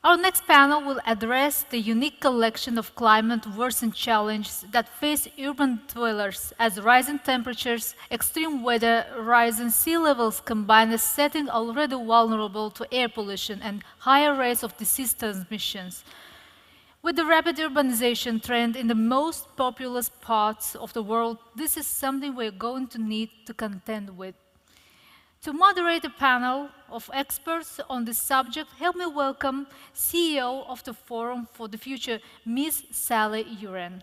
Our next panel will address the unique collection of climate worsened challenges that face urban dwellers as rising temperatures, extreme weather, rising sea levels combine a setting already vulnerable to air pollution and higher rates of disease transmissions. With the rapid urbanization trend in the most populous parts of the world, this is something we're going to need to contend with. To moderate a panel of experts on this subject, help me welcome CEO of the Forum for the Future, Ms. Sally Uren.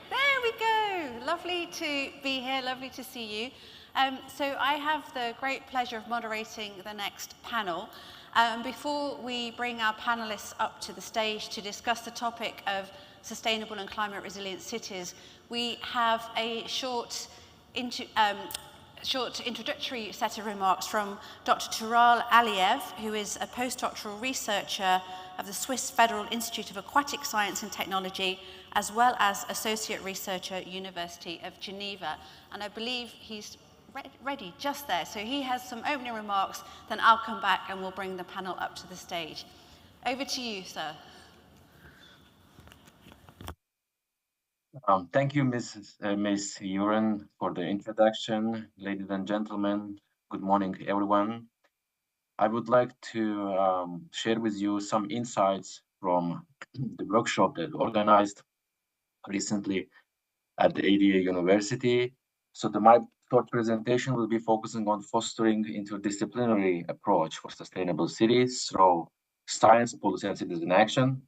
There we go. Lovely to be here, lovely to see you. So I have the great pleasure of moderating the next panel. Before we bring our panelists up to the stage to discuss the topic of sustainable and climate resilient cities, we have a short introductory set of remarks from Dr. Tural Aliyev, who is a postdoctoral researcher of the Swiss Federal Institute of Aquatic Science and Technology, as well as associate researcher at University of Geneva. And I believe he's ready just there. So he has some opening remarks, then I'll come back and we'll bring the panel up to the stage. Over to you, sir. Thank you, Ms. Uren, for the introduction. Ladies and gentlemen, good morning, everyone. I would like to share with you some insights from the workshop that organized recently at the ADA University. So my short presentation will be focusing on fostering interdisciplinary approach for sustainable cities through science, policy, and citizen action.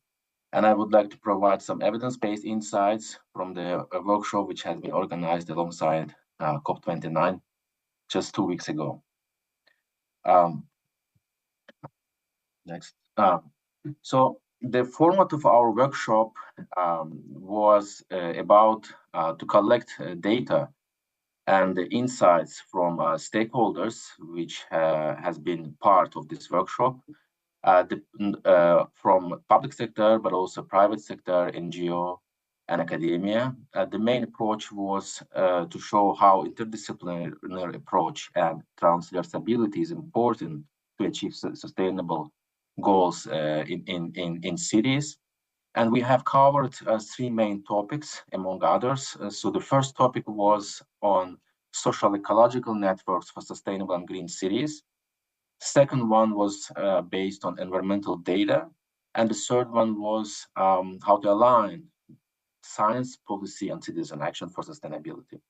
And I would like to provide some evidence-based insights from the workshop which has been organized alongside COP29 just 2 weeks ago. Next. So the format of our workshop was about to collect data and the insights from stakeholders, which has been part of this workshop, from public sector, but also private sector, NGO, and academia. The main approach was to show how interdisciplinary approach and transversability is important to achieve sustainable goals in cities. And we have covered 3 main topics, among others. So the first topic was on social ecological networks for sustainable and green cities. Second one was based on environmental data. And the third one was how to align science, policy, and citizen action for sustainability.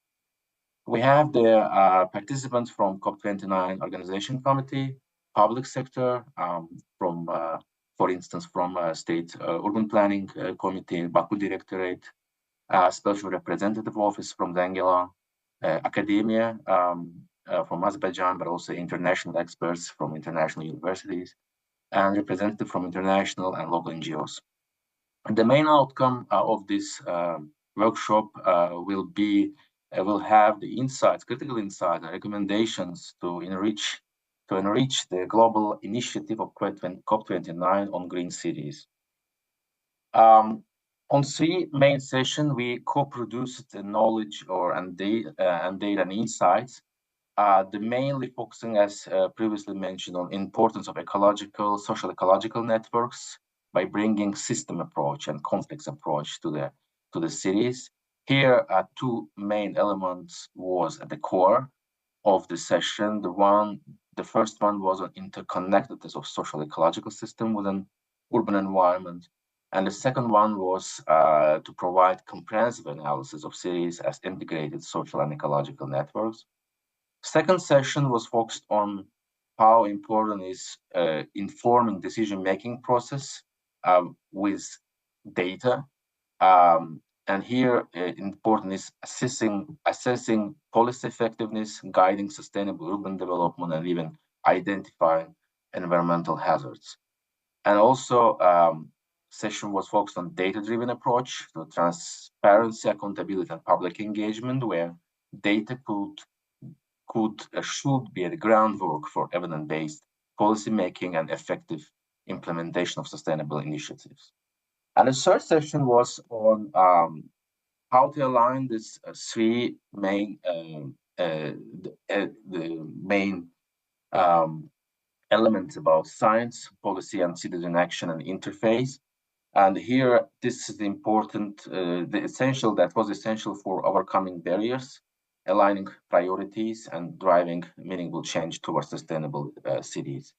We have the participants from COP29 Organization Committee, public sector, for instance, from State Urban Planning Committee, Baku Directorate, Special Representative Office from Dengela, academia from Azerbaijan, but also international experts from international universities, and representative from international and local NGOs. And the main outcome of this workshop will have the insights, critical insights, and recommendations to enrich the global initiative of COP29 on green cities. On 3 main sessions, we co-produced the knowledge and data and insights, mainly focusing, as previously mentioned, on importance of social ecological networks by bringing system approach and complex approach to the cities. Here, 2 main elements was at the core of the session. The first one was on interconnectedness of social ecological system within urban environment. And the second one was to provide comprehensive analysis of cities as integrated social and ecological networks. Second session was focused on how important is informing decision-making process with data. And here, important is assessing policy effectiveness, guiding sustainable urban development, and even identifying environmental hazards. And also, session was focused on data-driven approach to transparency, accountability, and public engagement, where data should be the groundwork for evidence-based policy making and effective implementation of sustainable initiatives. And the third session was on how to align these three main the main elements about science, policy, and citizen action and interface. And here, this is the important, that was essential for overcoming barriers, aligning priorities, and driving meaningful change towards sustainable cities.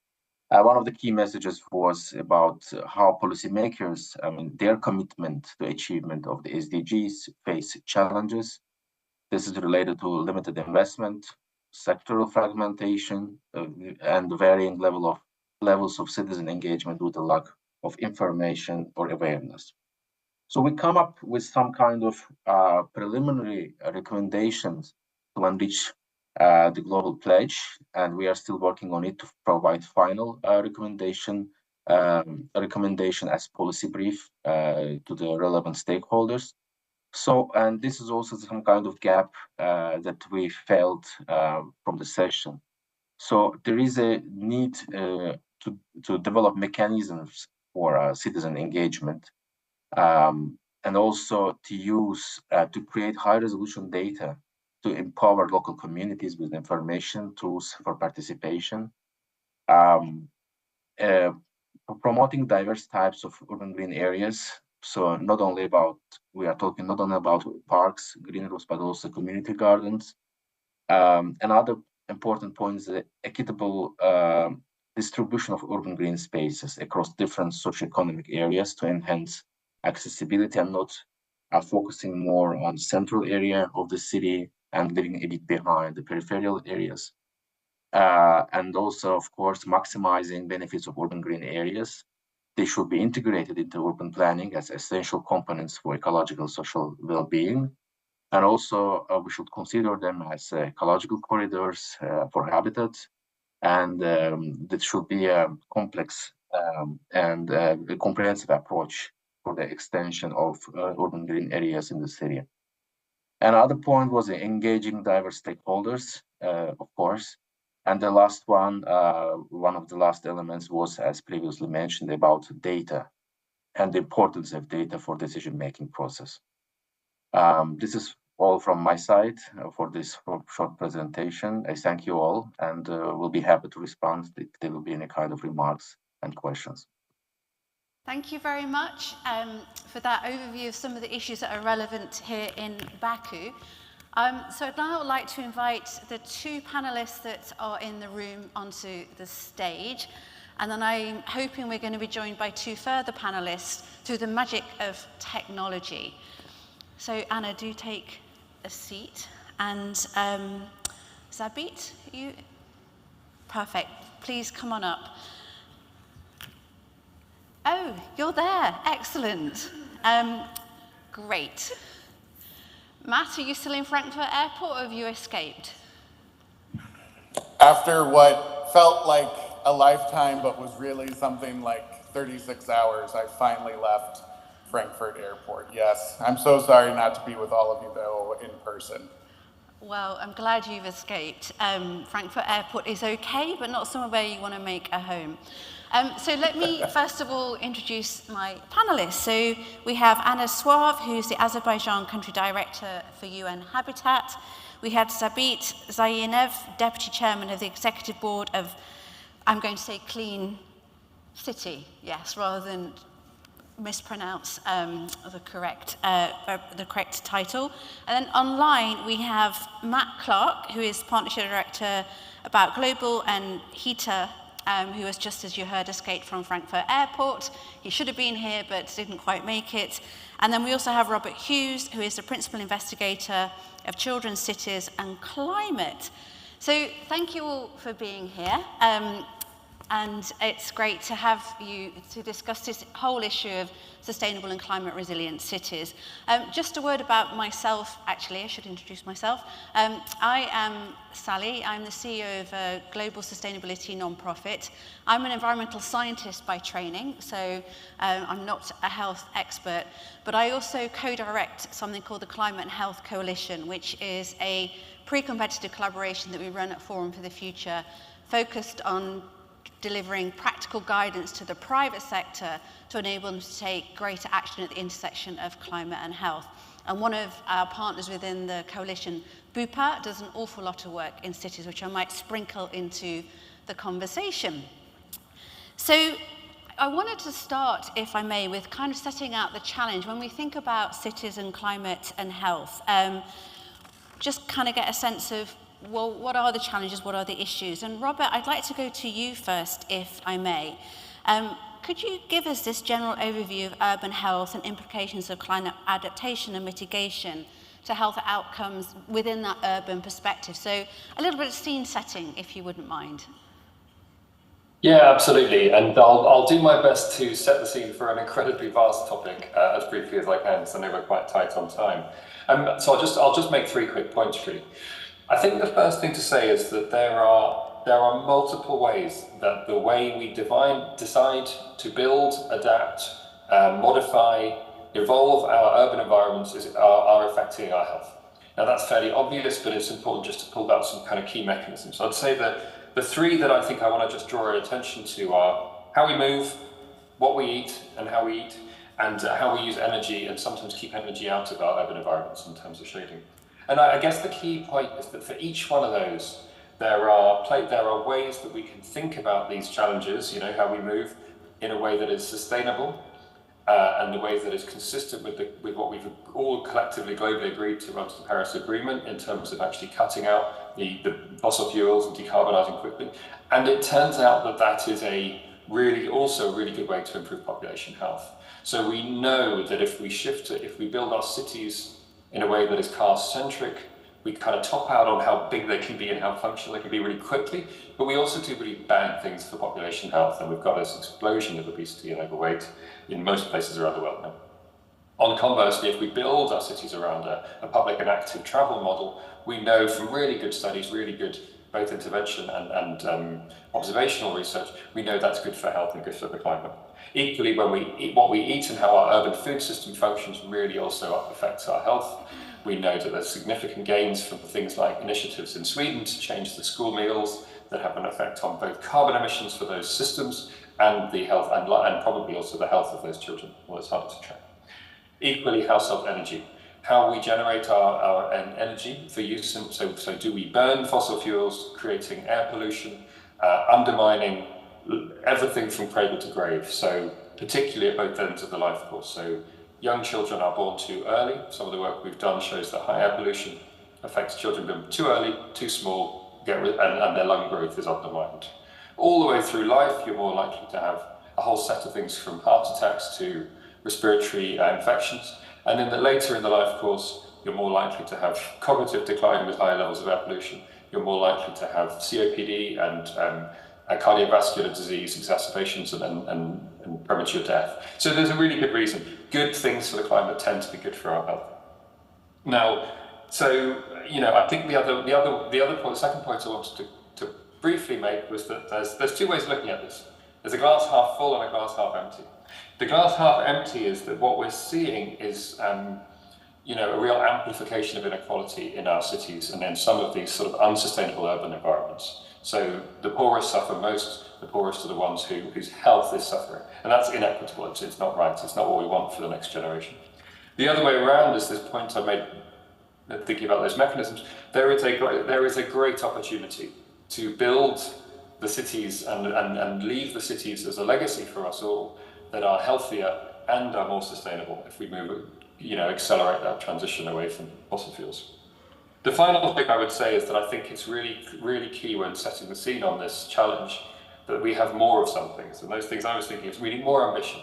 One of the key messages was about how policymakers, their commitment to achievement of the SDGs face challenges. This is related to limited investment, sectoral fragmentation, and varying levels of citizen engagement with a lack of information or awareness. So we come up with some kind of preliminary recommendations to enrich the global pledge, and we are still working on it to provide final recommendation as policy brief to the relevant stakeholders. So, and this is also some kind of gap that we felt from the session. So there is a need to develop mechanisms for citizen engagement, and also to use to create high resolution data to empower local communities with information tools for participation, promoting diverse types of urban green areas. So we are talking not only about parks, green roofs, but also community gardens. Another important point is the equitable distribution of urban green spaces across different socioeconomic areas to enhance accessibility and not focusing more on central area of the city and leaving a bit behind the peripheral areas. And also, of course, maximizing benefits of urban green areas. They should be integrated into urban planning as essential components for ecological social well-being. And also, we should consider them as ecological corridors for habitats. And that should be a complex and a comprehensive approach for the extension of urban green areas in the city. Another point was engaging diverse stakeholders, of course. And the last one of the last elements was, as previously mentioned, about data and the importance of data for decision-making process. This is all from my side for this short presentation. I thank you all, and we'll be happy to respond if there will be any kind of remarks and questions. Thank you very much for that overview of some of the issues that are relevant here in Baku. So I'd now like to invite the two panelists that are in the room onto the stage. And then I'm hoping we're going to be joined by two further panelists through the magic of technology. So Anna, do take a seat. And Sabit, you? Perfect. Please come on up. Oh, you're there. Excellent. Great. Matt, are you still in Frankfurt Airport or have you escaped? After what felt like a lifetime but was really something like 36 hours, I finally left Frankfurt Airport. Yes, I'm so sorry not to be with all of you though in person. Well, I'm glad you've escaped. Frankfurt Airport is okay, but not somewhere where you want to make a home. So let me first of all introduce my panelists. So we have Anna Soave, who's the Azerbaijan Country Director for UN Habitat. We have Sabit Zeyniyev, Deputy Chairman of the Executive Board of, I'm going to say Clean City, yes, rather than mispronounce the correct title. And then online we have Matt Clark, who is Partnership Director about Global, and Hita, who has, just as you heard, escaped from Frankfurt Airport. He should have been here, but didn't quite make it. And then we also have Robert Hughes, who is the Principal Investigator of Children's Cities and Climate. So thank you all for being here. And it's great to have you to discuss this whole issue of sustainable and climate resilient cities. Just a word about myself, actually, I should introduce myself. I am Sally, I'm the CEO of a global sustainability nonprofit. I'm an environmental scientist by training, so I'm not a health expert, but I also co-direct something called the Climate and Health Coalition, which is a pre-competitive collaboration that we run at Forum for the Future, focused on delivering practical guidance to the private sector to enable them to take greater action at the intersection of climate and health. And one of our partners within the coalition, Bupa, does an awful lot of work in cities, which I might sprinkle into the conversation. So I wanted to start, if I may, with kind of setting out the challenge. When we think about cities and climate and health, just kind of get a sense of, well, what are the challenges, what are the issues? And Robert, I'd like to go to you first, if I may. Could you give us this general overview of urban health and implications of climate adaptation and mitigation to health outcomes within that urban perspective? So a little bit of scene setting, if you wouldn't mind. Yeah, absolutely. And I'll do my best to set the scene for an incredibly vast topic as briefly as I can, because I know we're quite tight on time. So I'll just make 3 quick points, really. I think the first thing to say is that there are multiple ways that the way we decide to build, adapt, modify, evolve our urban environments are affecting our health. Now that's fairly obvious, but it's important just to pull out some kind of key mechanisms. So I'd say that the 3 that I think I want to just draw our attention to are how we move, what we eat and how we eat, and how we use energy and sometimes keep energy out of our urban environments in terms of shading. And I guess the key point is that for each one of those, there are ways that we can think about these challenges, how we move in a way that is sustainable and the way that is consistent with what we've all collectively globally agreed to under the Paris Agreement in terms of actually cutting out the fossil fuels and decarbonising quickly. And it turns out that that is also a really good way to improve population health. So we know that if we build our cities in a way that is car-centric, we kind of top out on how big they can be and how functional they can be really quickly, but we also do really bad things for population health, and we've got this explosion of obesity and overweight in most places around the world now. Conversely, if we build our cities around a public and active travel model, we know from really good studies, really good both intervention and observational research, we know that's good for health and good for the climate. Equally, when we eat what we eat and how our urban food system functions really also affects our health. We know that there's significant gains from things like initiatives in Sweden to change the school meals that have an effect on both carbon emissions for those systems and the health and probably also the health of those children. Well, it's harder to track. Equally, household energy. How we generate our energy for use. So do we burn fossil fuels, creating air pollution, undermining everything from cradle to grave? So particularly at both ends of the life course. So young children are born too early. Some of the work we've done shows that high air pollution affects children born too early, too small, and their lung growth is undermined. All the way through life, you're more likely to have a whole set of things from heart attacks to respiratory infections. And then later in the life course, you're more likely to have cognitive decline with higher levels of air pollution. You're more likely to have COPD and cardiovascular disease exacerbations and premature death. So there's a really good reason. Good things for the climate tend to be good for our health. Now, so I think the second point I wanted to briefly make was that there's 2 ways of looking at this. There's a glass half full and a glass half empty. The glass half empty is that what we're seeing is a real amplification of inequality in our cities and in some of these sort of unsustainable urban environments. So the poorest suffer most, the poorest are the ones whose health is suffering. And that's inequitable, it's not right, it's not what we want for the next generation. The other way around is this point I made, thinking about those mechanisms, there is a great opportunity to build the cities and leave the cities as a legacy for us all that are healthier and are more sustainable if we accelerate that transition away from fossil fuels. The final thing I would say is that I think it's really, really key when setting the scene on this challenge that we have more of some things. And those things I was thinking is we need more ambition.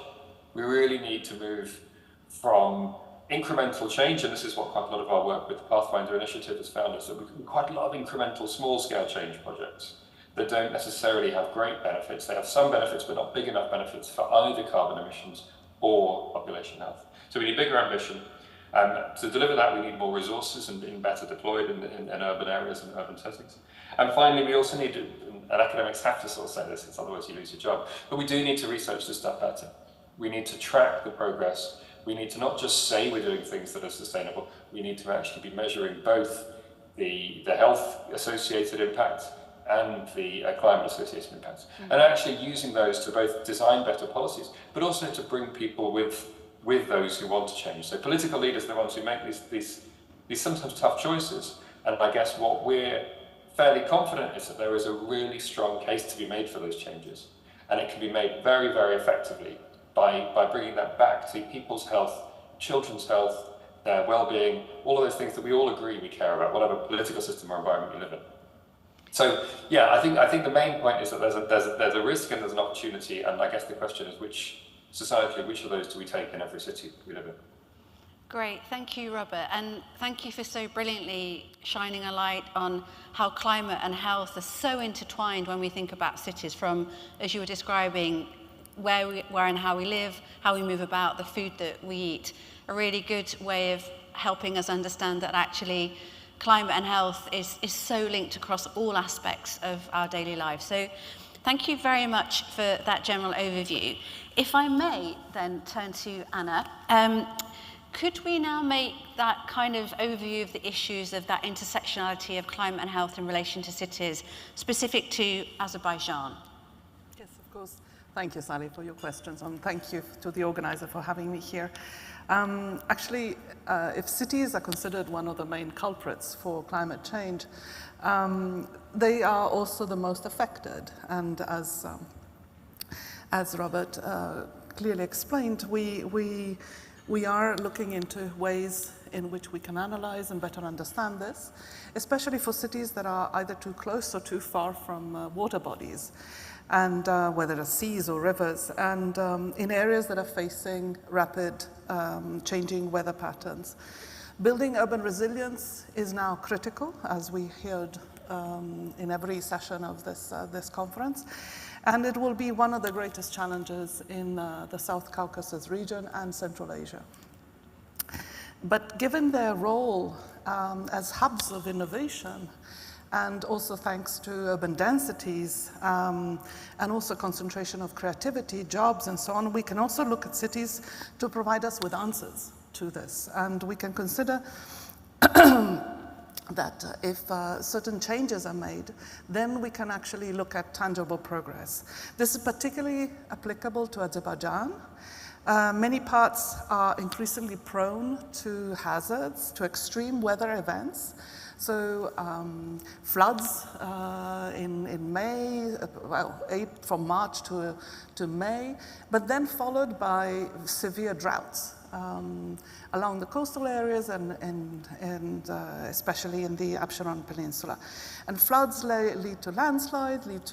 We really need to move from incremental change, and this is what quite a lot of our work with the Pathfinder Initiative has found, is that we can quite a lot of incremental small-scale change projects that don't necessarily have great benefits. They have some benefits, but not big enough benefits for either carbon emissions or population health. So we need bigger ambition. To deliver that, we need more resources and being better deployed in urban areas and urban settings. And finally, we also need, and academics have to sort of say this, because otherwise you lose your job, but we do need to research this stuff better. We need to track the progress. We need to not just say we're doing things that are sustainable, we need to actually be measuring both the health-associated impact and the climate associated impacts, and actually using those to both design better policies, but also to bring people with those who want to change. So political leaders are the ones who make these sometimes tough choices, and I guess what we're fairly confident is that there is a really strong case to be made for those changes, and it can be made very, very effectively by bringing that back to people's health, children's health, their well-being, all of those things that we all agree we care about, whatever political system or environment we live in. So yeah, I think the main point is that there's a risk and there's an opportunity, and I guess the question is which of those do we take in every city we live in? Great, thank you, Robert, and thank you for so brilliantly shining a light on how climate and health are so intertwined when we think about cities, from, as you were describing, where and how we live, how we move about, the food that we eat. A really good way of helping us understand that actually climate and health is so linked across all aspects of our daily lives. So thank you very much for that general overview. If I may then turn to Anna, could we now make that kind of overview of the issues of that intersectionality of climate and health in relation to cities, specific to Azerbaijan? Yes, of course. Thank you, Sally, for your questions, and thank you to the organizer for having me here. Actually, if cities are considered one of the main culprits for climate change, they are also the most affected. And as Robert clearly explained, we are looking into ways in which we can analyze and better understand this, especially for cities that are either too close or too far from water bodies, and whether it's seas or rivers, and in areas that are facing rapid changing weather patterns. Building urban resilience is now critical, as we heard in every session of this conference, and it will be one of the greatest challenges in the South Caucasus region and Central Asia. But given their role as hubs of innovation, and also thanks to urban densities, and also concentration of creativity, jobs, and so on, we can also look at cities to provide us with answers to this. And we can consider that if certain changes are made, then we can actually look at tangible progress. This is particularly applicable to Azerbaijan. Many parts are increasingly prone to hazards, to extreme weather events. So floods in May, from March to May, but then followed by severe droughts along the coastal areas and especially in the Absheron Peninsula. And floods lead to landslides, lead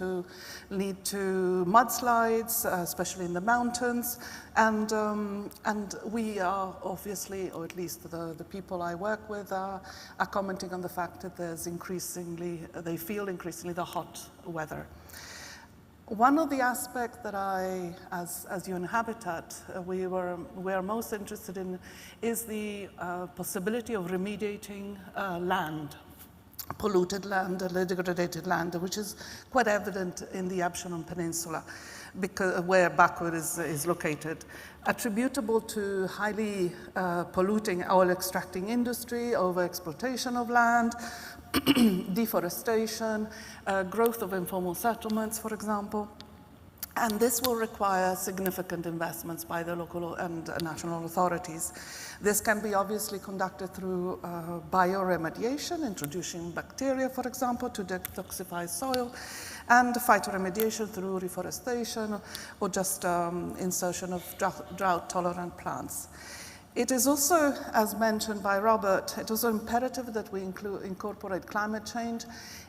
to mudslides, especially in the mountains. And we are obviously, or at least the people I work with are commenting on the fact that there's they feel increasingly the hot weather. One of the aspects that as UN Habitat, we are most interested in is the possibility of remediating land, polluted land, degraded land, which is quite evident in the Absheron Peninsula, where Bakur is located, attributable to highly polluting oil extracting industry, over-exploitation of land, deforestation, growth of informal settlements, for example. And this will require significant investments by the local and national authorities. This can be obviously conducted through bioremediation, introducing bacteria, for example, to detoxify soil, and phytoremediation through reforestation or just insertion of drought-tolerant plants. It is also, as mentioned by Robert, it is imperative that we incorporate climate change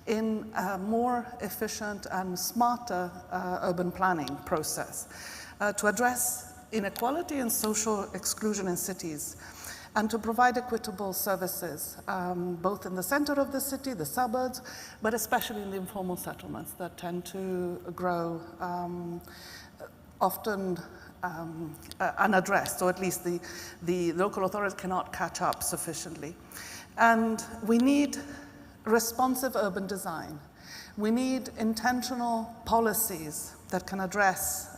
in a more efficient and smarter urban planning process to address inequality and social exclusion in cities, and to provide equitable services, both in the center of the city, the suburbs, but especially in the informal settlements that tend to grow often unaddressed, or at least the local authorities cannot catch up sufficiently. And we need responsive urban design. We need intentional policies that can address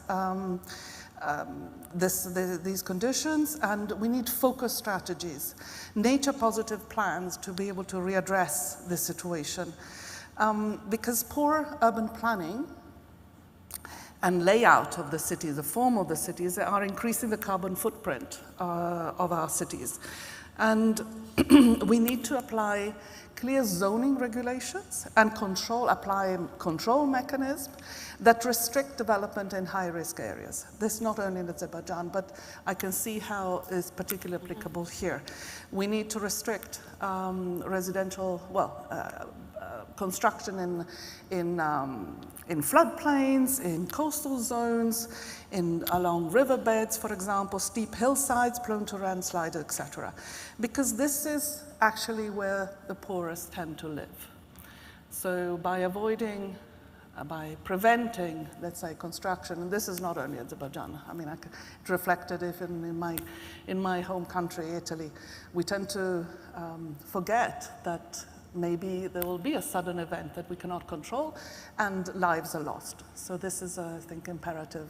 these conditions, and we need focused strategies, nature-positive plans to be able to readdress this situation. Because poor urban planning and layout of the cities, the form of the cities, are increasing the carbon footprint of our cities. And we need to apply clear zoning regulations and apply control mechanisms that restrict development in high-risk areas. This not only in Azerbaijan, but I can see how it's particularly applicable here. We need to restrict residential, construction in floodplains, in coastal zones, along riverbeds, for example, steep hillsides prone to landslides, etc. Because this is actually where the poorest tend to live. So by preventing, let's say, construction, and this is not only Azerbaijan, I mean, it reflected even in my home country, Italy, we tend to forget that maybe there will be a sudden event that we cannot control and lives are lost. So this is, I think, imperative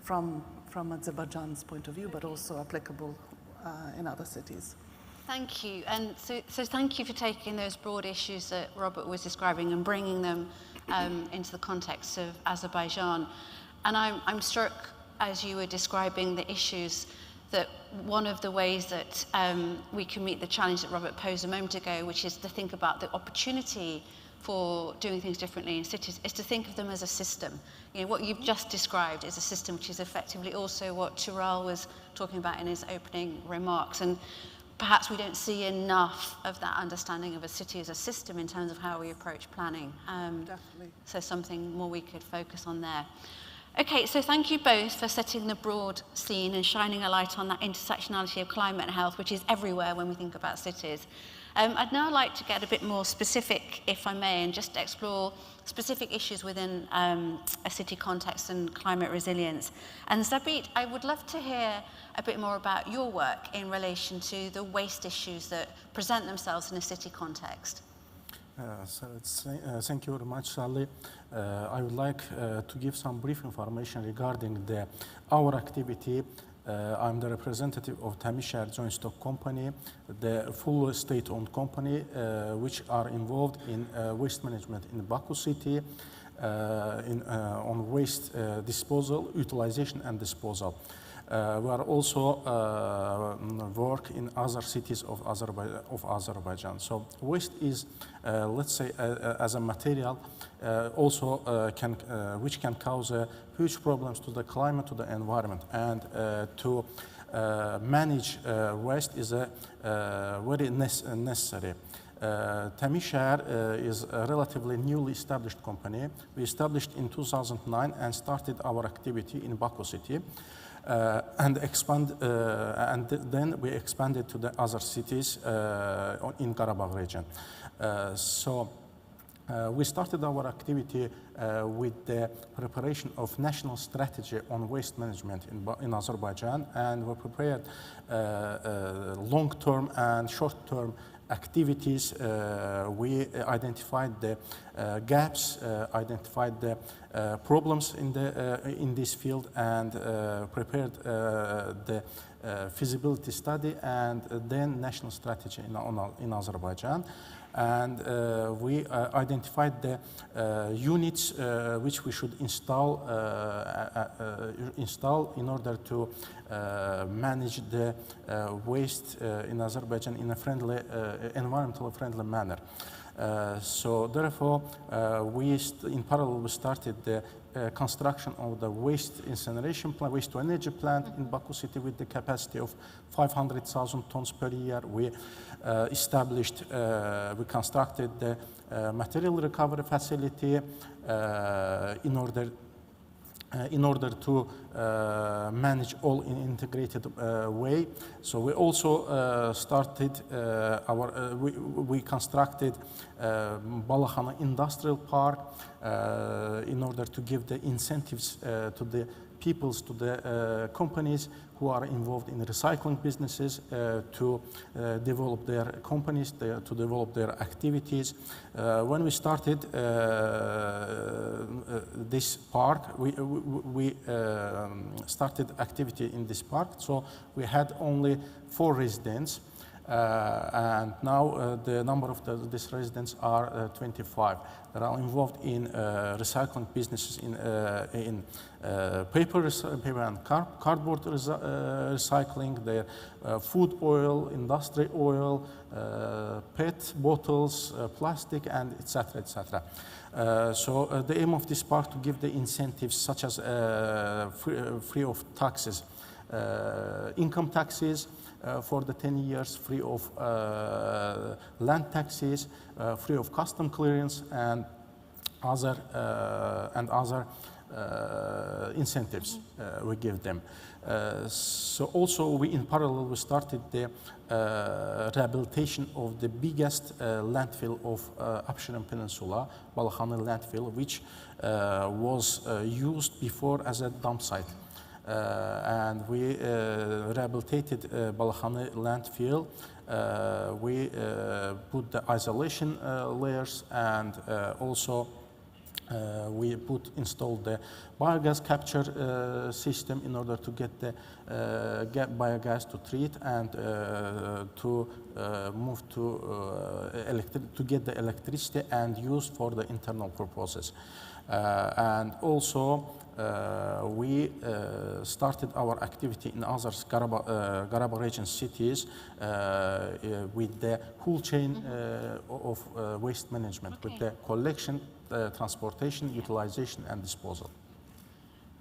from Azerbaijan's point of view, but also applicable in other cities. Thank you. And so thank you for taking those broad issues that Robert was describing and bringing them into the context of Azerbaijan. And I'm struck, as you were describing the issues, that one of the ways that we can meet the challenge that Robert posed a moment ago, which is to think about the opportunity for doing things differently in cities, is to think of them as a system. You know, what you've just described is a system which is effectively also what Tural was talking about in his opening remarks. And perhaps we don't see enough of that understanding of a city as a system in terms of how we approach planning. Definitely. So something more we could focus on there. Okay, so thank you both for setting the broad scene and shining a light on that intersectionality of climate and health, which is everywhere when we think about cities. I'd now like to get a bit more specific, if I may, and just explore specific issues within a city context and climate resilience. And Sabit, I would love to hear a bit more about your work in relation to the waste issues that present themselves in a city context. Thank you very much, Sally. I would like to give some brief information regarding our activity. I'm the representative of Tamiz Joint Stock Company, the full state-owned company which are involved in waste management in Baku city, on waste disposal, utilization and disposal. We are also work in other cities of Azerbaijan. So waste is, let's say, as a material, also which can cause huge problems to the climate, to the environment, and to manage waste is very necessary. Tamiz is a relatively newly established company. We established in 2009 and started our activity in Baku city. And then we expanded to the other cities in Karabakh region. We started our activity with the preparation of national strategy on waste management in Azerbaijan, and we prepared long-term and short-term activities. We identified the gaps, identified the problems in this field, and prepared the feasibility study and then national strategy in Azerbaijan. And we identified the units which we should install in order to manage the waste in Azerbaijan in a friendly, environmentally friendly manner. So therefore, in parallel, we started the construction of the waste incineration plant, waste to energy plant in Baku city with the capacity of 500,000 tons per year. We we constructed the material recovery facility in order to manage all in integrated way. So we also started we constructed Balakhana Industrial Park in order to give the incentives to the peoples, to the companies who are involved in recycling businesses to develop their companies, to develop their activities. When we started this park, we started activity in this park. So we had only 4 residents. And now the number of these residents are 25. They are involved in recycling businesses in paper and cardboard recycling, their food oil, industry oil, PET bottles, plastic, and etc. etc. So the aim of this park to give the incentives such as free of taxes, income taxes for the 10 years, free of land taxes, free of custom clearance, and other incentives we give them. So also we, in parallel, we started the rehabilitation of the biggest landfill of Absheron Peninsula, Balakhani landfill, which was used before as a dump site. And we rehabilitated Balakhani landfill. We put the isolation layers, and also we installed the biogas capture system in order to get the biogas to treat and to move to get the electricity and use for the internal purposes. And also we started our activity in other Garaba region cities with the whole chain of waste management, with the collection, transportation, utilization, and disposal.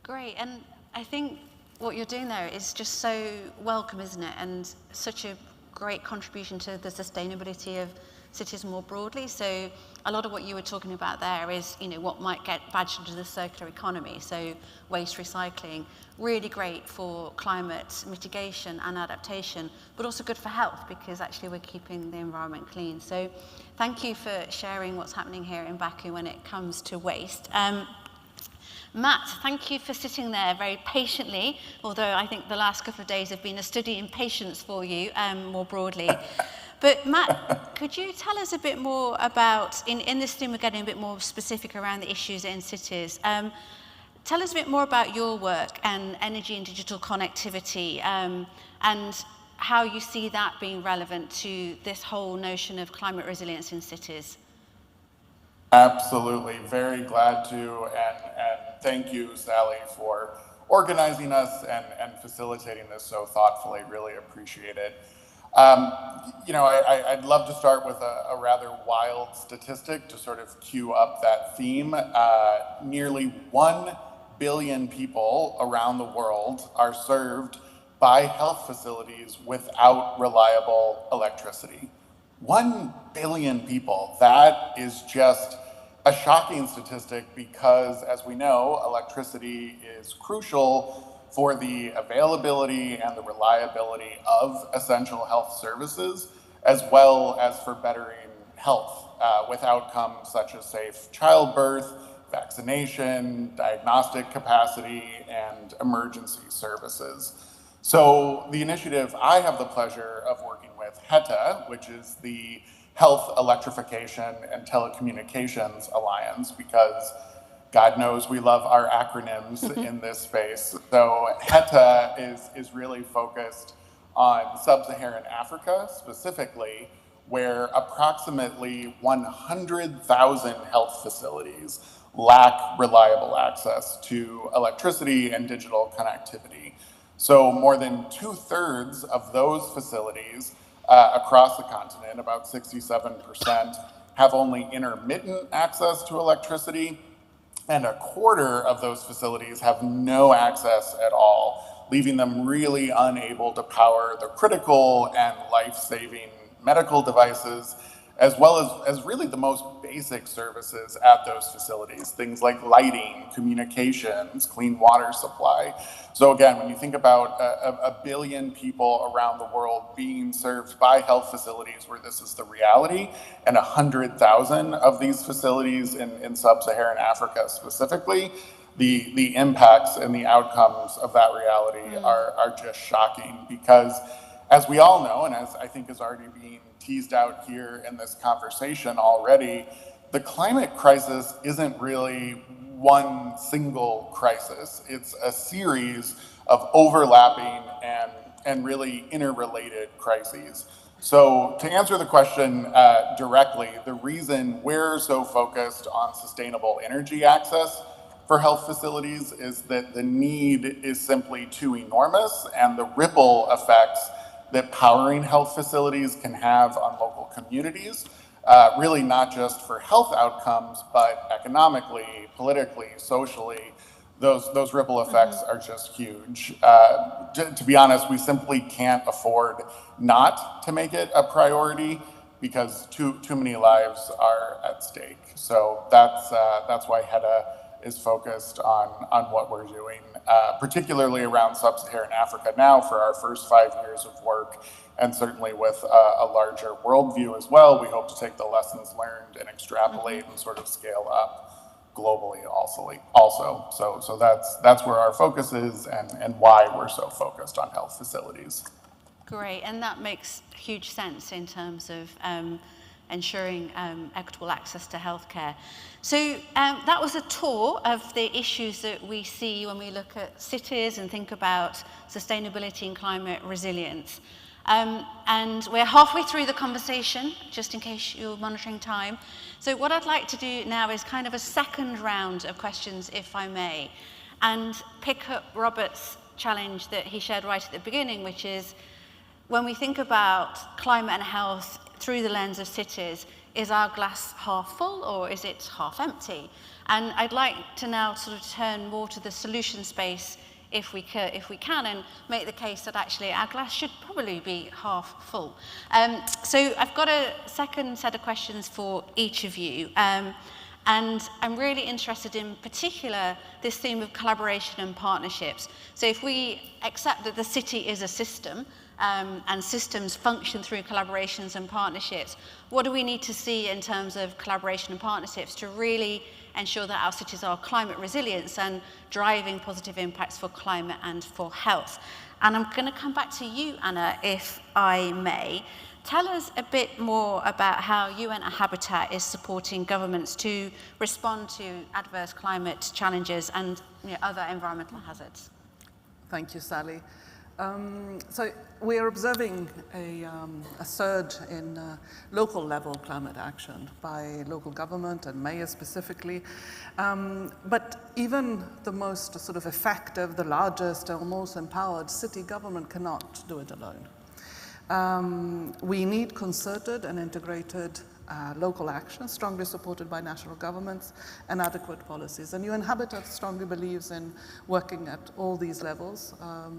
Great, and I think what you're doing there is just so welcome, isn't it? And such a great contribution to the sustainability of cities more broadly. So a lot of what you were talking about there is, you know, what might get badged into the circular economy. So waste recycling, really great for climate mitigation and adaptation, but also good for health because actually we're keeping the environment clean. So thank you for sharing what's happening here in Baku when it comes to waste. Matt, thank you for sitting there very patiently, although I think the last couple of days have been a study in patience for you more broadly. But Matt, could you tell us a bit more about, in this theme we're getting a bit more specific around the issues in cities. Tell us a bit more about your work and energy and digital connectivity and how you see that being relevant to this whole notion of climate resilience in cities. Absolutely, very glad to, and thank you, Sally, for organizing us and facilitating this so thoughtfully. Really appreciate it. You know, I'd love to start with a rather wild statistic to sort of cue up that theme. Nearly 1 billion people around the world are served by health facilities without reliable electricity. 1 billion people. That is just a shocking statistic because, as we know, electricity is crucial for the availability and the reliability of essential health services, as well as for bettering health with outcomes such as safe childbirth, vaccination, diagnostic capacity, and emergency services. So the initiative I have the pleasure of working with, HETA, which is the Health Electrification and Telecommunications Alliance, because God knows we love our acronyms in this space. So HETA is really focused on sub-Saharan Africa specifically, where approximately 100,000 health facilities lack reliable access to electricity and digital connectivity. So more than 2/3 of those facilities across the continent, about 67%, have only intermittent access to electricity, and 1/4 of those facilities have no access at all, leaving them really unable to power the critical and life-saving medical devices, as well as really the most basic services at those facilities, things like lighting, communications, clean water supply. So again, when you think about a billion people around the world being served by health facilities where this is the reality, and 100,000 of these facilities in sub-Saharan Africa specifically, the impacts and the outcomes of that reality are just shocking because, as we all know, and as I think is already being teased out here in this conversation already, the climate crisis isn't really one single crisis. It's a series of overlapping and really interrelated crises. So to answer the question directly, the reason we're so focused on sustainable energy access for health facilities is that the need is simply too enormous, and the ripple effects that powering health facilities can have on local communities, really not just for health outcomes, but economically, politically, socially, those ripple effects are just huge. To be honest, we simply can't afford not to make it a priority because too many lives are at stake. So that's why HEDA is focused on what we're doing, particularly around sub-Saharan Africa now for our first 5 years of work, and certainly with a larger worldview as well. We hope to take the lessons learned and extrapolate and sort of scale up globally also. So that's where our focus is and why we're so focused on health facilities. Great, and that makes huge sense in terms of ensuring equitable access to healthcare. So that was a tour of the issues that we see when we look at cities and think about sustainability and climate resilience. And we're halfway through the conversation, just in case you're monitoring time. So what I'd like to do now is kind of a second round of questions, if I may, and pick up Robert's challenge that he shared right at the beginning, which is when we think about climate and health through the lens of cities, is our glass half full or is it half empty? And I'd like to now sort of turn more to the solution space if we can, and make the case that actually our glass should probably be half full. So I've got a second set of questions for each of you. And I'm really interested in particular this theme of collaboration and partnerships. So if we accept that the city is a system, and systems function through collaborations and partnerships, what do we need to see in terms of collaboration and partnerships to really ensure that our cities are climate resilient and driving positive impacts for climate and for health? And I'm going to come back to you, Anna, if I may. Tell us a bit more about how UN Habitat is supporting governments to respond to adverse climate challenges and other environmental hazards. Thank you, Sally. So we are observing a surge in local level climate action by local government and mayors specifically. But even the most sort of effective, the largest or most empowered city government cannot do it alone. We need concerted and integrated local action, strongly supported by national governments, and adequate policies. And UN Habitat strongly believes in working at all these levels,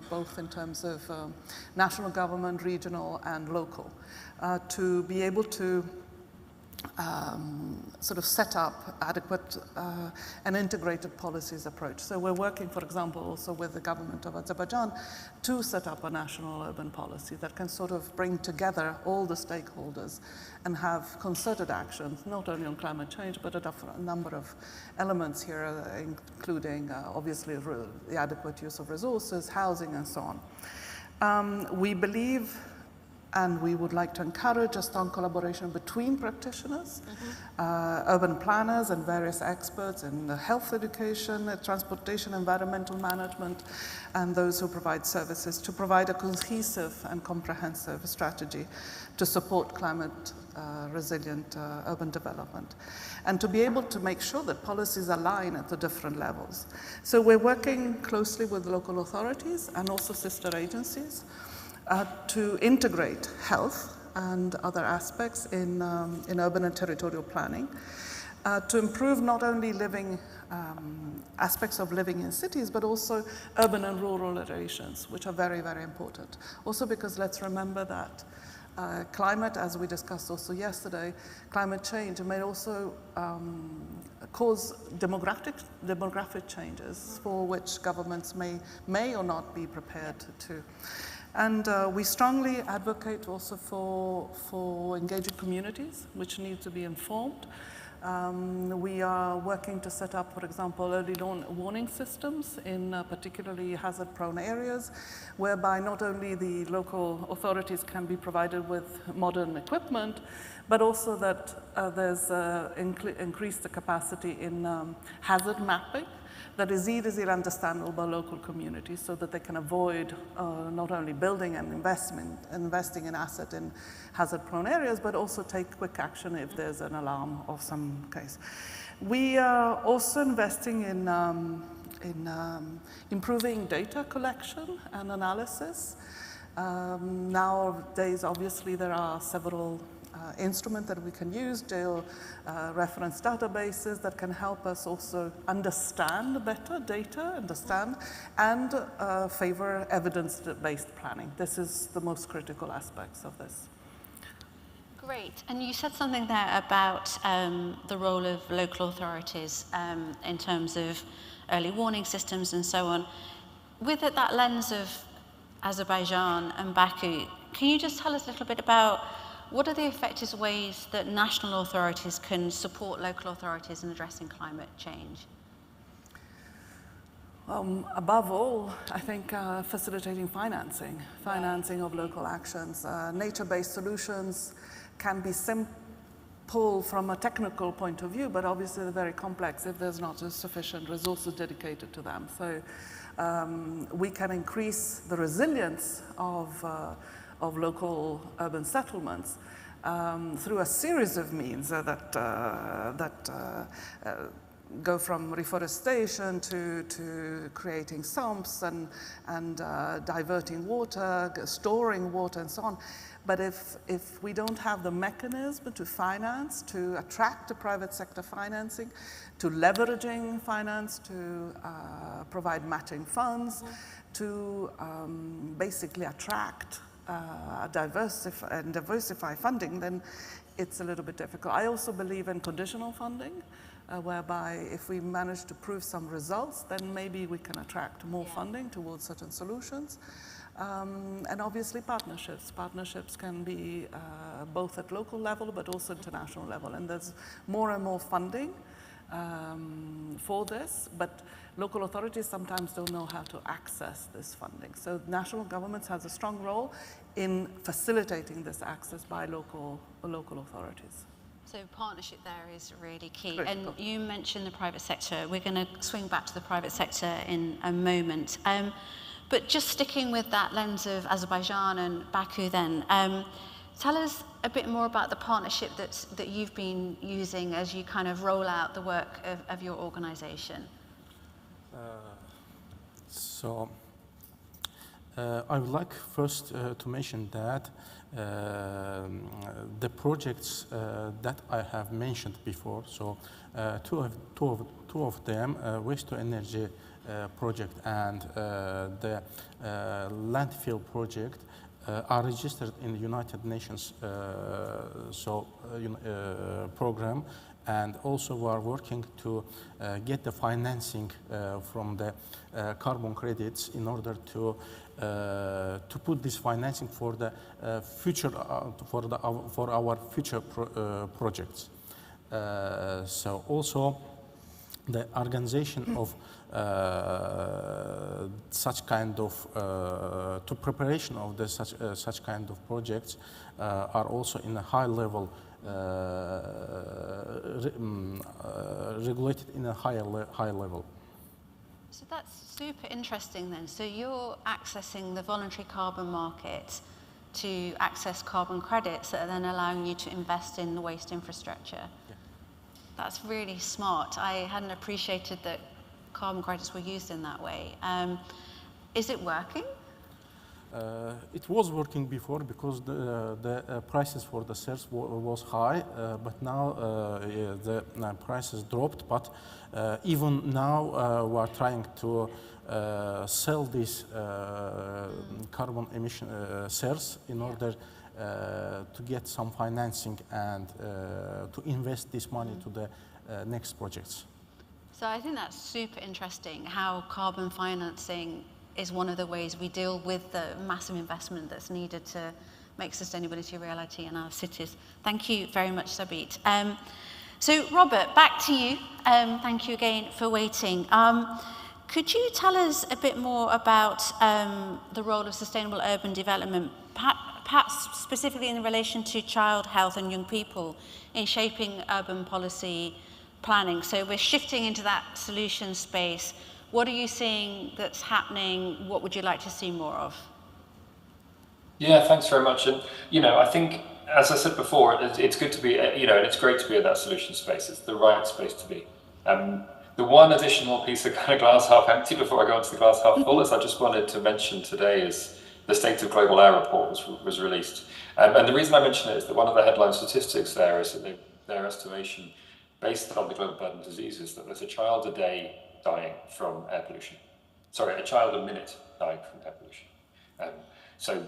both in terms of national government, regional, and local, to be able to sort of set up adequate and integrated policies approach. So we're working, for example, also with the government of Azerbaijan to set up a national urban policy that can sort of bring together all the stakeholders and have concerted actions, not only on climate change, but a number of elements here, including obviously the adequate use of resources, housing, and so on. We believe and we would like to encourage a strong collaboration between practitioners, urban planners and various experts in health education, transportation, environmental management, and those who provide services to provide a cohesive and comprehensive strategy to support climate resilient urban development, and to be able to make sure that policies align at the different levels. So we're working closely with local authorities and also sister agencies to integrate health and other aspects in urban and territorial planning, to improve not only living aspects of living in cities, but also urban and rural relations, which are very, very important. Also because let's remember that climate, as we discussed also yesterday, climate change may also cause demographic changes for which governments may or not be prepared to. And we strongly advocate also for engaging communities, which need to be informed. We are working to set up, for example, early warning systems in particularly hazard-prone areas, whereby not only the local authorities can be provided with modern equipment, but also that there's increased the capacity in hazard mapping that is easily understandable by local communities so that they can avoid not only building and investing in asset in hazard-prone areas, but also take quick action if there's an alarm of some case. We are also investing in improving data collection and analysis. Nowadays, obviously, there are several instruments that we can use, reference databases that can help us also understand better data, and favor evidence-based planning. This is the most critical aspects of this. Great. And you said something there about the role of local authorities in terms of early warning systems and so on. With that lens of Azerbaijan and Baku, can you just tell us a little bit about what are the effective ways that national authorities can support local authorities in addressing climate change? Above all, I think facilitating financing of local actions. Nature-based solutions can be simple from a technical point of view, but obviously they're very complex if there's not sufficient resources dedicated to them. So we can increase the resilience of local urban settlements through a series of means that go from reforestation to creating sumps and diverting water, storing water, and so on. But if we don't have the mechanism to finance, to attract the private sector financing, to leveraging finance, to provide matching funds, to basically attract diversify funding, then it's a little bit difficult. I also believe in conditional funding, whereby if we manage to prove some results, then maybe we can attract more funding towards certain solutions. And obviously partnerships. Partnerships can be both at local level, but also international level. And there's more and more funding for this, but local authorities sometimes don't know how to access this funding. So national governments has a strong role in facilitating this access by local authorities. So partnership there is really key. Critical. And you mentioned the private sector. We're going to swing back to the private sector in a moment. But just sticking with that lens of Azerbaijan and Baku then, tell us a bit more about the partnership that you've been using as you kind of roll out the work of your organization. I would like first to mention that the projects that I have mentioned before, so two of them, waste to energy project and the landfill project, are registered in the United Nations program, and also we are working to get the financing from the carbon credits in order to put this financing for the future for our future projects. So also the organization of such kind of to preparation of the such kind of projects are also in a high level regulated in a high level. So that's super interesting then. So you're accessing the voluntary carbon market to access carbon credits that are then allowing you to invest in the waste infrastructure. Yeah. That's really smart. I hadn't appreciated that carbon credits were used in that way. Is it working? It was working before because the prices for the cells was high, but now the prices dropped. But even now we are trying to sell these carbon emission cells in order to get some financing and to invest this money to the next projects. So I think that's super interesting how carbon financing is one of the ways we deal with the massive investment that's needed to make sustainability a reality in our cities. Thank you very much, Sabit. So Robert, back to you. Thank you again for waiting. Could you tell us a bit more about the role of sustainable urban development, perhaps specifically in relation to child health and young people in shaping urban policy planning. So we're shifting into that solution space. What are you seeing that's happening? What would you like to see more of? Yeah, thanks very much. And, I think, as I said before, it's good to be, and it's great to be in that solution space. It's the right space to be. The one additional piece of kind of glass half empty before I go into the glass half full is I just wanted to mention today is the State of Global Air report was released. And the reason I mention it is that one of the headline statistics there is that their estimation, based on the global burden of diseases, that there's a child a day dying from air pollution. Sorry, a child a minute dying from air pollution. So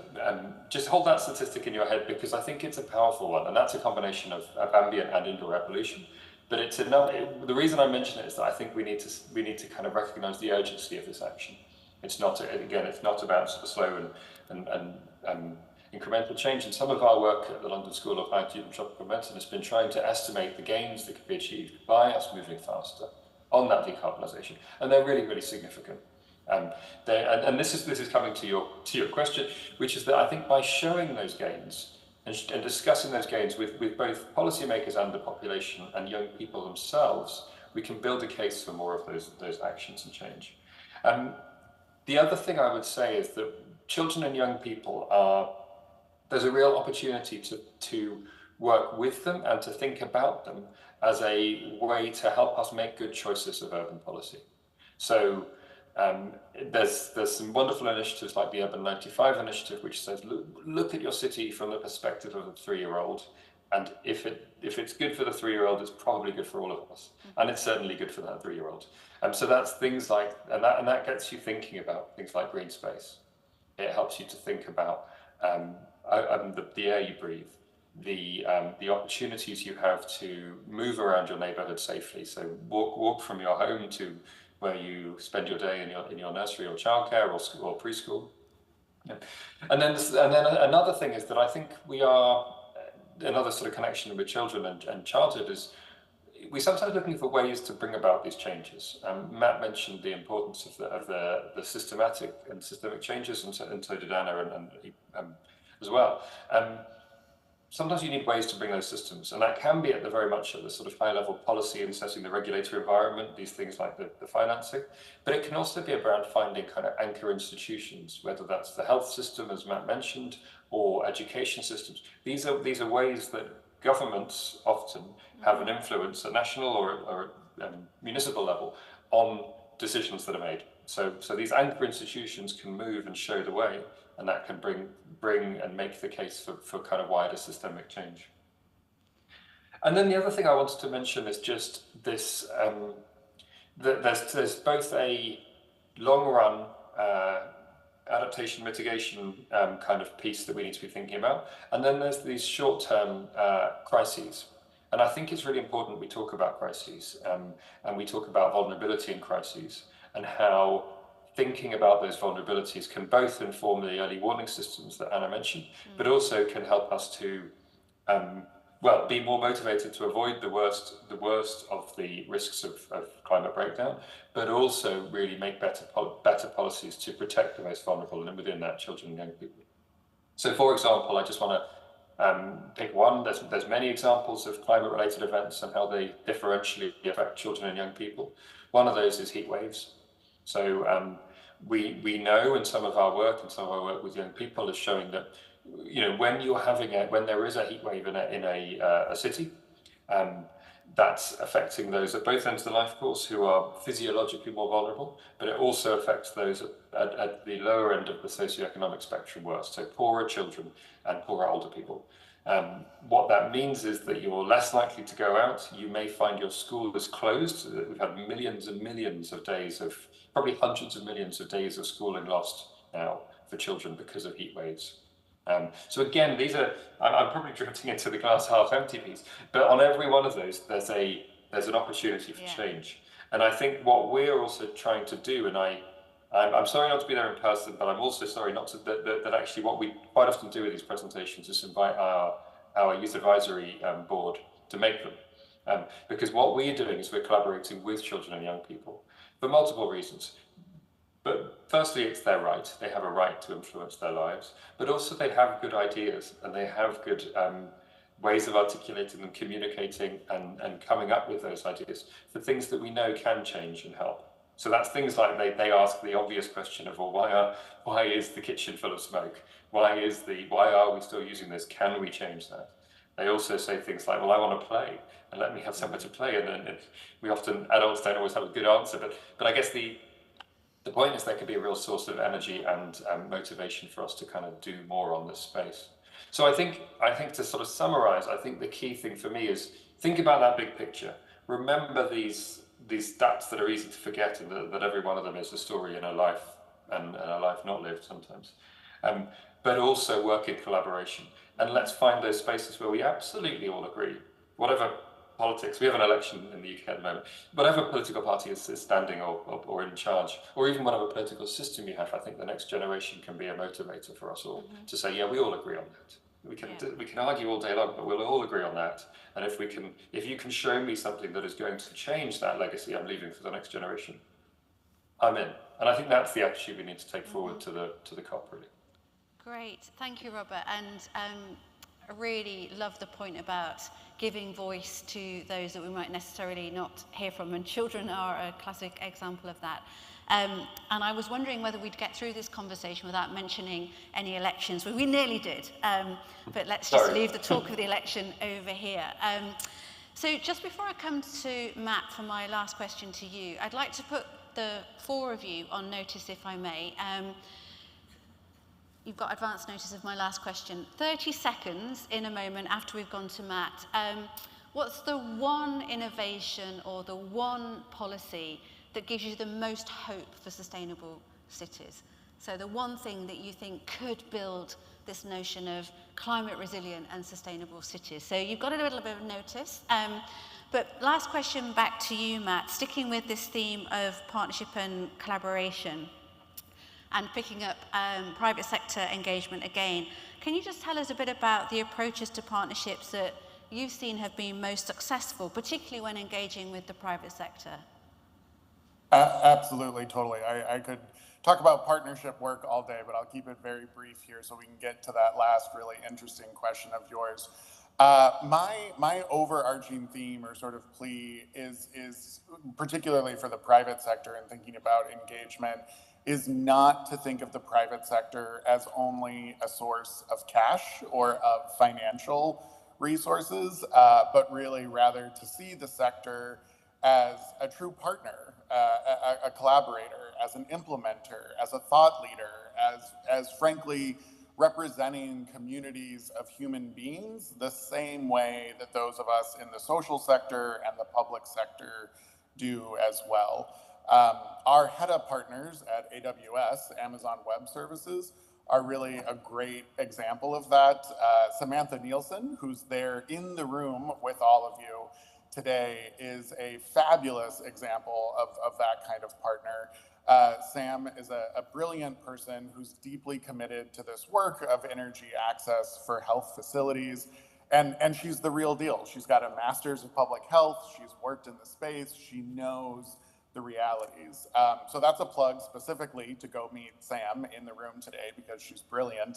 just hold that statistic in your head, because I think it's a powerful one, and that's a combination of ambient and indoor air pollution. But it's the reason I mention it is that I think we need to kind of recognise the urgency of this action. It's not about sort of slow and incremental change. And some of our work at the London School of Hygiene and Tropical Medicine has been trying to estimate the gains that could be achieved by us moving faster on that decarbonisation, and they're really, really significant. And this is coming to your question, which is that I think by showing those gains and discussing those gains with both policymakers and the population and young people themselves, we can build a case for more of those actions and change. The other thing I would say is that children and young people there's a real opportunity to work with them and to think about them as a way to help us make good choices of urban policy. So there's some wonderful initiatives like the Urban 95 initiative, which says look at your city from the perspective of a 3-year-old, and if it's good for the 3-year-old, it's probably good for all of us, and it's certainly good for that 3-year-old. So that's things like, and that gets you thinking about things like green space. It helps you to think about the air you breathe, the opportunities you have to move around your neighborhood safely. So walk from your home to where you spend your day in your nursery or childcare or preschool. Yeah. And then another thing is that I think we are, another sort of connection with children and childhood is we're sometimes looking for ways to bring about these changes. Matt mentioned the importance of the systematic and systemic changes, and so did Anna and as well. Sometimes you need ways to bring those systems, and that can be at the very much at the sort of high level policy and setting the regulatory environment, these things like the financing, but it can also be around finding kind of anchor institutions, whether that's the health system, as Matt mentioned, or education systems. These are ways that governments often have an influence at national or municipal level on decisions that are made. So these anchor institutions can move and show the way, and that can bring and make the case for kind of wider systemic change. And then the other thing I wanted to mention is just this, that there's both a long run adaptation mitigation kind of piece that we need to be thinking about, and then there's these short-term crises. And I think it's really important we talk about crises, and we talk about vulnerability in crises, and how thinking about those vulnerabilities can both inform the early warning systems that Anna mentioned, but also can help us to, be more motivated to avoid the worst of the risks of climate breakdown, but also really make better policies to protect the most vulnerable, and within that, children and young people. So, for example, I just want to pick one. There's many examples of climate-related events and how they differentially affect children and young people. One of those is heat waves. So we know in some of our work with young people is showing that when there is a heat wave in a city, that's affecting those at both ends of the life course who are physiologically more vulnerable, but it also affects those at the lower end of the socioeconomic spectrum worse, so poorer children and poorer older people. What that means is that you're less likely to go out. You may find your school is closed. We've had millions and millions of days of, probably hundreds of millions of days of schooling lost now for children because of heat waves. So again, I'm probably drifting into the glass half empty piece, but on every one of those, there's an opportunity for change. And I think what we're also trying to do, and I'm sorry not to be there in person, but I'm also sorry not to, that actually what we quite often do with these presentations is invite our youth advisory board to make them. Because what we're doing is we're collaborating with children and young people for multiple reasons. But firstly, it's their right. They have a right to influence their lives, but also they have good ideas, and they have good ways of articulating them, communicating, and coming up with those ideas for things that we know can change and help. So that's things like they ask the obvious question of, well, why is the kitchen full of smoke? Why are we still using this? Can we change that? They also say things like, well, I want to play, and let me have somewhere to play. And we often, adults don't always have a good answer, but I guess the point is there can be a real source of energy and motivation for us to kind of do more on this space. So I think to sort of summarize, I think the key thing for me is think about that big picture. Remember these stats that are easy to forget, and that every one of them is a story in a life, and a life not lived sometimes. But also work in collaboration. And let's find those spaces where we absolutely all agree, whatever politics, we have an election in the UK at the moment, whatever political party is standing or in charge, or even whatever political system you have, I think the next generation can be a motivator for us all to say, yeah, we all agree on that. We can argue all day long, but we'll all agree on that. And if you can show me something that is going to change that legacy I'm leaving for the next generation, I'm in. And I think that's the attitude we need to take forward to the COP, really. Great, thank you, Robert. And I really love the point about giving voice to those that we might necessarily not hear from, and children are a classic example of that. And I was wondering whether we'd get through this conversation without mentioning any elections. Well, we nearly did, but let's just leave the talk of the election over here. So just before I come to Matt for my last question to you, I'd like to put the four of you on notice, if I may. You've got advance notice of my last question. 30 seconds in a moment after we've gone to Matt. What's the one innovation or the one policy that gives you the most hope for sustainable cities? So the one thing that you think could build this notion of climate resilient and sustainable cities. So you've got a little bit of notice. But last question back to you, Matt, sticking with this theme of partnership and collaboration, and picking up private sector engagement again. Can you just tell us a bit about the approaches to partnerships that you've seen have been most successful, particularly when engaging with the private sector? Absolutely, totally. I could talk about partnership work all day, but I'll keep it very brief here so we can get to that last really interesting question of yours. My overarching theme or sort of plea is particularly for the private sector and thinking about engagement, is not to think of the private sector as only a source of cash or of financial resources, but really rather to see the sector as a true partner, a collaborator, as an implementer, as a thought leader, as frankly representing communities of human beings the same way that those of us in the social sector and the public sector do as well. Our HEDA partners at AWS, Amazon Web Services, are really a great example of that. Samantha Nielsen, who's there in the room with all of you today, is a fabulous example of that kind of partner. Sam is a brilliant person who's deeply committed to this work of energy access for health facilities. And she's the real deal. She's got a master's of public health. She's worked in the space. She knows the realities. So that's a plug specifically to go meet Sam in the room today because she's brilliant.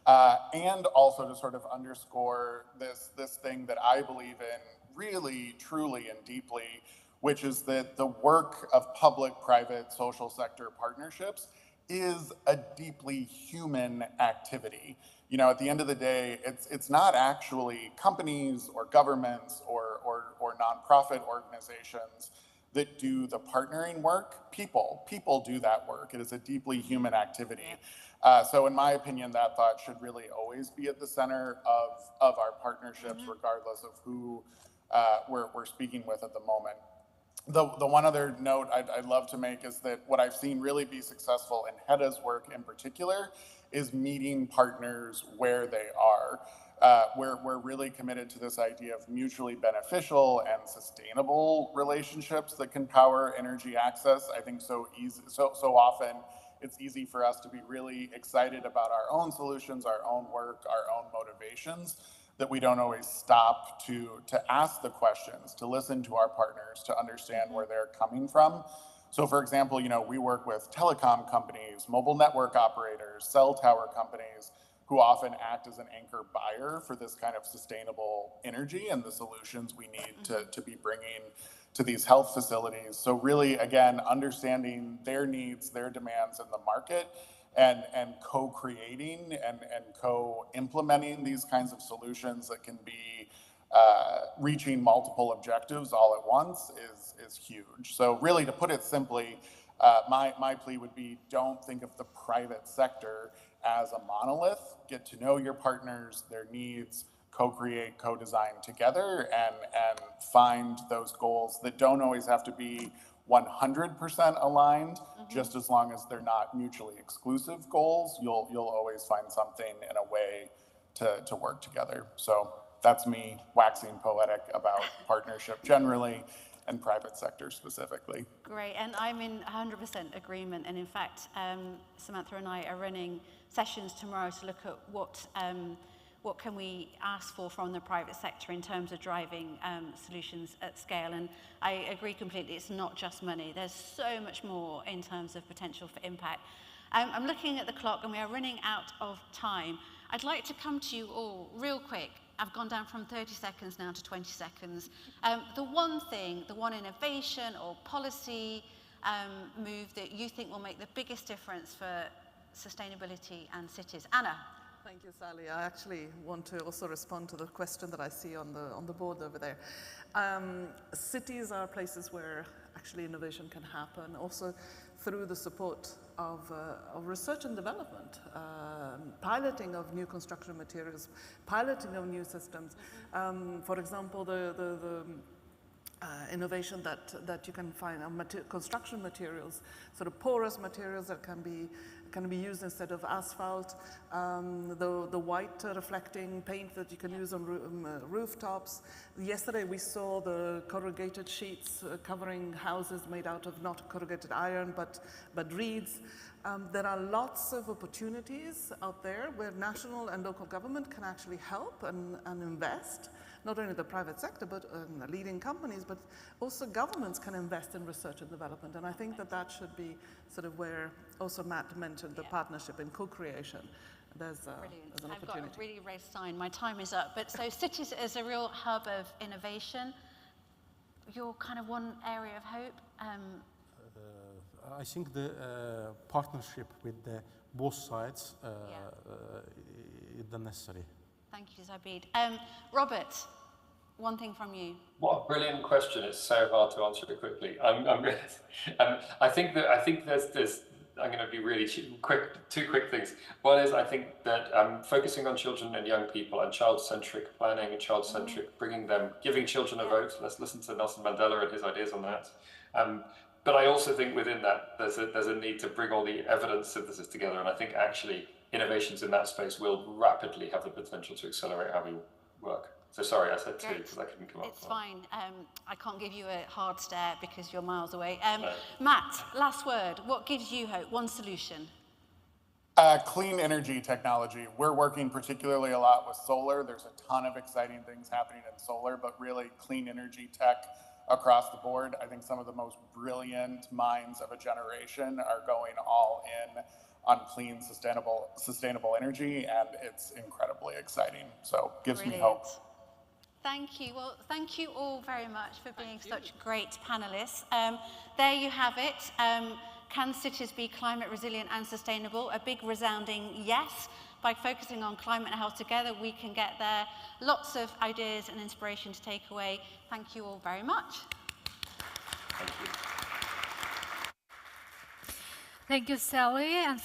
And also to sort of underscore this thing that I believe in really, truly, and deeply, which is that the work of public-private social sector partnerships is a deeply human activity. You know, at the end of the day, it's not actually companies or governments or nonprofit organizations that do the partnering work. People do that work. It is a deeply human activity. So in my opinion, that thought should really always be at the center of our partnerships, regardless of who we're speaking with at the moment. The one other note I'd love to make is that what I've seen really be successful in HEDA's work in particular is meeting partners where they are. We're really committed to this idea of mutually beneficial and sustainable relationships that can power energy access. I think so often it's easy for us to be really excited about our own solutions, our own work, our own motivations, that we don't always stop to ask the questions, to listen to our partners, to understand where they're coming from. So for example, we work with telecom companies, mobile network operators, cell tower companies, who often act as an anchor buyer for this kind of sustainable energy and the solutions we need to be bringing to these health facilities. So really, again, understanding their needs, their demands in the market, and co-creating and co-implementing these kinds of solutions that can be reaching multiple objectives all at once is huge. So really, to put it simply, my plea would be, don't think of the private sector as a monolith. Get to know your partners, their needs, co-create, co-design together, and find those goals that don't always have to be 100% aligned. Just as long as they're not mutually exclusive goals, you'll always find something in a way to work together. So that's me waxing poetic about partnership generally and private sector specifically. Great, and I'm in 100% agreement. And in fact, Samantha and I are running sessions tomorrow to look at what can we ask for from the private sector in terms of driving solutions at scale. And I agree completely, it's not just money. There's so much more in terms of potential for impact. I'm looking at the clock and we are running out of time. I'd like to come to you all real quick. I've gone down from 30 seconds now to 20 seconds. The one thing, the one innovation or policy move that you think will make the biggest difference for sustainability and cities? Anna. Thank you, Sally. I actually want to also respond to the question that I see on the board over there. Cities are places where actually innovation can happen, also through the support of research and development, piloting of new construction materials, piloting of new systems. For example, the innovation that you can find on construction materials, sort of porous materials that can be used instead of asphalt, the white reflecting paint that you can use on rooftops. Yesterday we saw the corrugated sheets covering houses made out of not corrugated iron but reeds. There are lots of opportunities out there where national and local government can actually help and invest. Not only the private sector, but the leading companies, but also governments can invest in research and development. And I think that should be sort of where also Matt mentioned the partnership in co-creation. There's an opportunity. I've got a really raised sign. My time is up. But so cities is a real hub of innovation. Your kind of one area of hope? I think the partnership with both sides is the necessary. Thank you, Sabit. Robert, one thing from you. What a brilliant question! It's so hard to answer it quickly. I think there's. I'm going to be really quick. Two quick things. One is I think that focusing on children and young people and child-centric planning and child-centric, giving children a vote. Let's listen to Nelson Mandela and his ideas on that. But I also think within that there's a need to bring all the evidence synthesis together, and I think actually innovations in that space will rapidly have the potential to accelerate how we work. So sorry, I said two because I couldn't come up with It's fine. I can't give you a hard stare because you're miles away. Matt, last word. What gives you hope? One solution. Clean energy technology. We're working particularly a lot with solar. There's a ton of exciting things happening in solar, but really clean energy tech across the board. I think some of the most brilliant minds of a generation are going all in on clean, sustainable energy, and it's incredibly exciting. So gives me hope. Thank you. Well, thank you all very much for being such great panelists. There you have it. Can cities be climate resilient and sustainable? A big resounding yes. By focusing on climate and health together, we can get there. Lots of ideas and inspiration to take away. Thank you all very much. Thank you. Thank you, Sally. And